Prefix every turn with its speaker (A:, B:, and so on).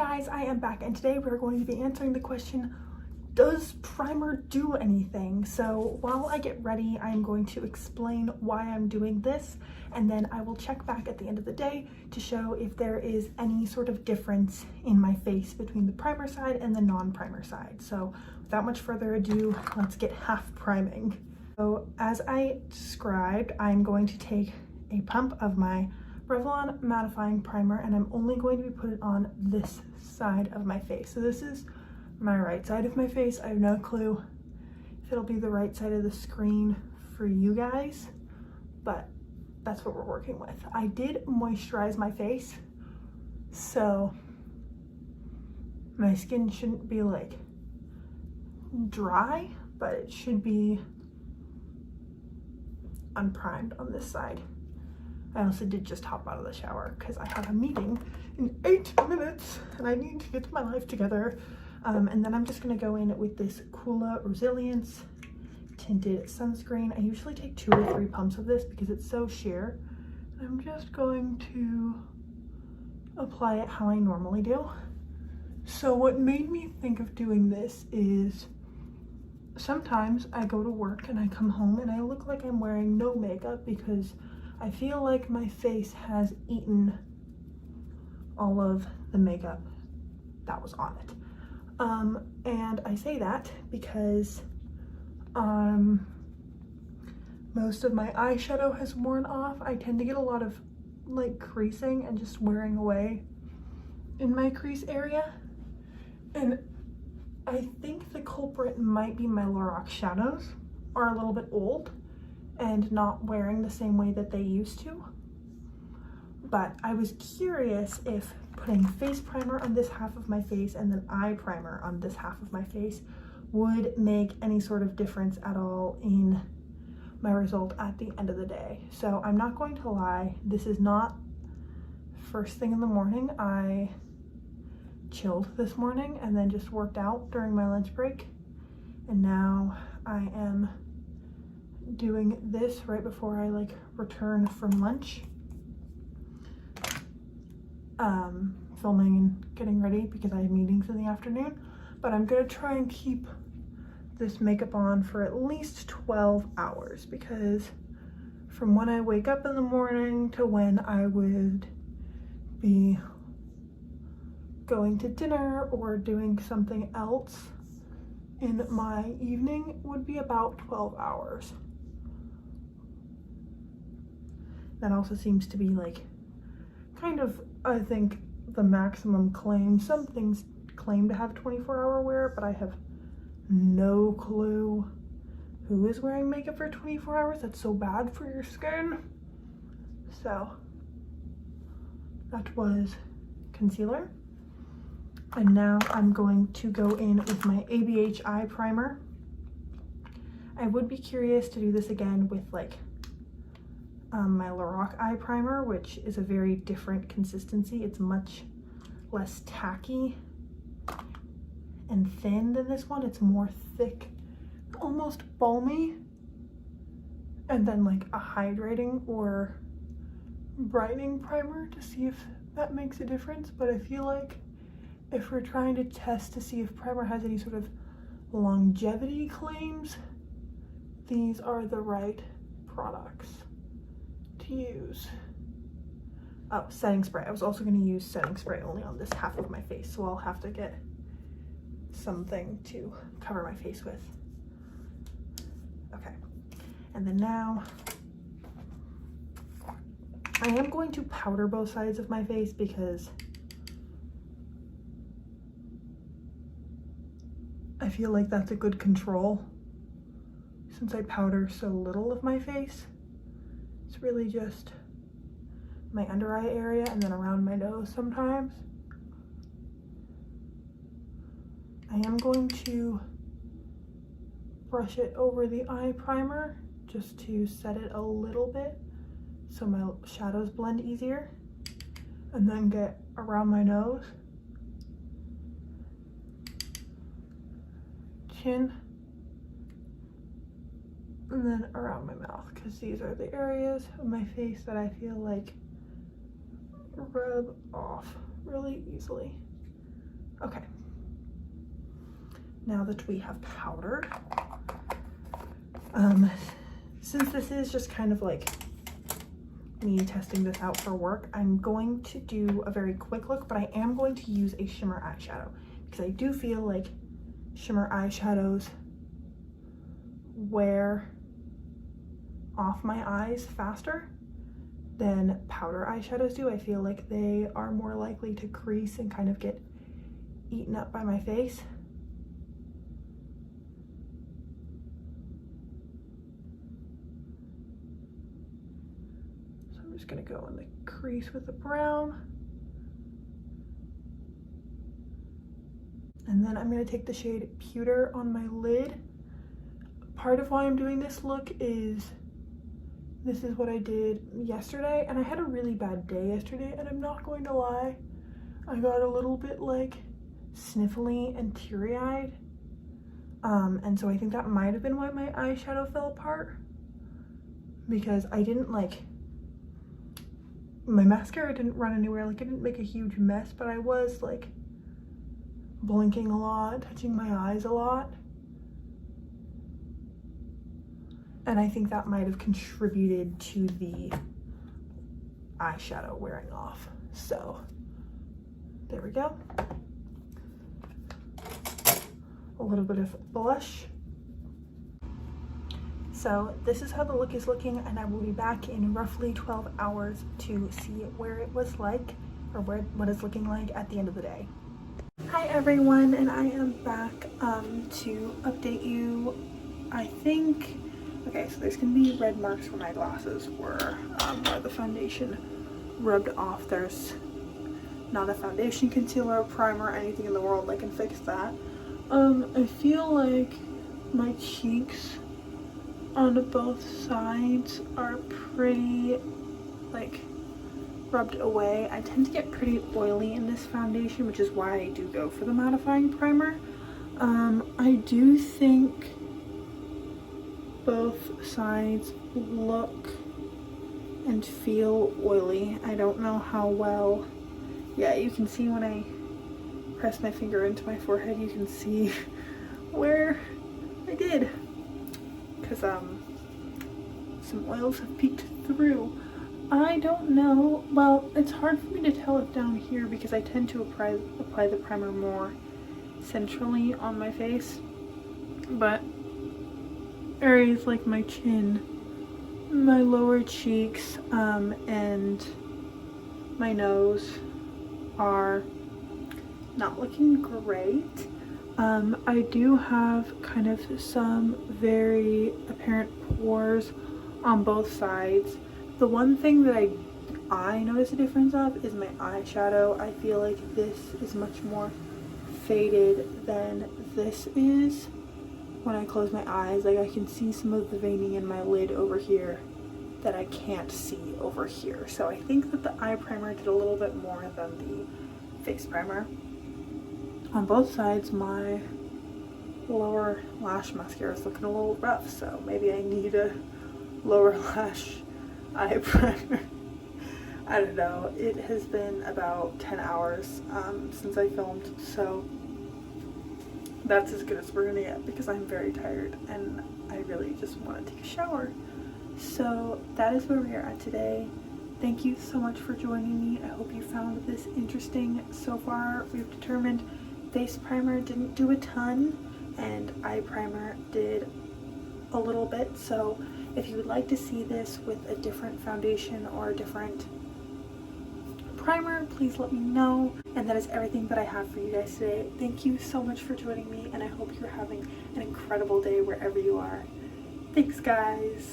A: guys, I am back, and today we're going to be answering the question, does primer do anything? So while I get ready, I'm going to explain why I'm doing this, and then I will check back at the end of the day to show if there is any sort of difference in my face between the primer side and the non-primer side. So without much further ado, let's get half priming. So as I described, I'm going to take a pump of my Revlon mattifying primer, and I'm only going to be putting it on this side of my face. So this is my right side of my face. I have no clue if it'll be the right side of the screen for you guys, but that's what we're working with. I did moisturize my face, so my skin shouldn't be like dry, but it should be unprimed on this side. I also did just hop out of the shower because I have a meeting in 8 minutes and I need to get my life together. And then I'm just going to go in with this Coola Resilience tinted sunscreen. I usually take 2 or 3 pumps of this because it's so sheer. I'm just going to apply it how I normally do. So what made me think of doing this is sometimes I go to work and I come home and I look like I'm wearing no makeup because I feel like my face has eaten all of the makeup that was on it. And I say that because most of my eyeshadow has worn off. I tend to get a lot of like creasing and just wearing away in my crease area. And I think the culprit might be my Lorac shadows are a little bit old and not wearing the same way that they used to. But I was curious if putting face primer on this half of my face and then eye primer on this half of my face would make any sort of difference at all in my result at the end of the day. So I'm not going to lie, this is not first thing in the morning. I chilled this morning and then just worked out during my lunch break, and now I am doing this right before I like return from lunch, filming and getting ready because I have meetings in the afternoon. But I'm gonna try and keep this makeup on for at least 12 hours because from when I wake up in the morning to when I would be going to dinner or doing something else in my evening would be about 12 hours. That also seems to be like kind of, I think, the maximum claim. Some things claim to have 24-hour wear, but I have no clue who is wearing makeup for 24 hours. That's so bad for your skin. So that was concealer. And now I'm going to go in with my ABH eye primer. I would be curious to do this again with like my Lorac eye primer, which is a very different consistency. It's much less tacky and thin than this one. It's more thick, almost balmy, and then like a hydrating or brightening primer to see if that makes a difference. But I feel like if we're trying to test to see if primer has any sort of longevity claims, these are the right products to use. Oh, setting spray. I was also going to use setting spray only on this half of my face, so I'll have to get something to cover my face with. Okay, and then now I am going to powder both sides of my face because I feel like that's a good control since I powder so little of my face. It's really just my under eye area and then around my nose sometimes. I am going to brush it over the eye primer just to set it a little bit so my shadows blend easier, and then get around my nose, chin, and then around my mouth, because these are the areas of my face that I feel like rub off really easily. Okay. Now that we have powder, since this is just kind of like me testing this out for work, I'm going to do a very quick look, but I am going to use a shimmer eyeshadow because I do feel like shimmer eyeshadows wear off my eyes faster than powder eyeshadows do. I feel like they are more likely to crease and kind of get eaten up by my face. So I'm just gonna go in the crease with the brown. And then I'm gonna take the shade Pewter on my lid. Part of why I'm doing this look is this is what I did yesterday, and I had a really bad day yesterday, and I'm not going to lie, I got a little bit like sniffly and teary-eyed, and so I think that might have been why my eyeshadow fell apart, because I didn't like, my mascara didn't run anywhere, like I didn't make a huge mess, but I was like blinking a lot, touching my eyes a lot. And I think that might have contributed to the eyeshadow wearing off. So there we go. A little bit of blush. So this is how the look is looking, and I will be back in roughly 12 hours to see where it was like, or what it's looking like at the end of the day. Hi everyone, and I am back to update you. I think, okay, so there's gonna be red marks where my glasses were, where the foundation rubbed off. There's not a foundation, concealer, primer, anything in the world that can fix that. I feel like my cheeks on both sides are pretty like rubbed away. I tend to get pretty oily in this foundation, which is why I do go for the mattifying primer. I do think both sides look and feel oily. I don't know how well, yeah, you can see when I press my finger into my forehead, you can see where I did, because some oils have peeked through. I don't know, well, it's hard for me to tell it down here because I tend to apply the primer more centrally on my face, but areas like my chin, my lower cheeks, and my nose are not looking great. I do have kind of some very apparent pores on both sides. The one thing that I notice a difference of is my eyeshadow. I feel like this is much more faded than this is. When I close my eyes, like I can see some of the veining in my lid over here that I can't see over here. So I think that the eye primer did a little bit more than the face primer. On both sides, my lower lash mascara is looking a little rough, so maybe I need a lower lash eye primer. I don't know. It has been about 10 hours since I filmed, so that's as good as we're gonna get because I'm very tired and I really just want to take a shower. So that is where we are at today. Thank you so much for joining me. I hope you found this interesting. So far, we've determined face primer didn't do a ton and eye primer did a little bit. So if you would like to see this with a different foundation or a different primer, please let me know. And that is everything that I have for you guys today. Thank you so much for joining me, and I hope you're having an incredible day wherever you are. Thanks, guys.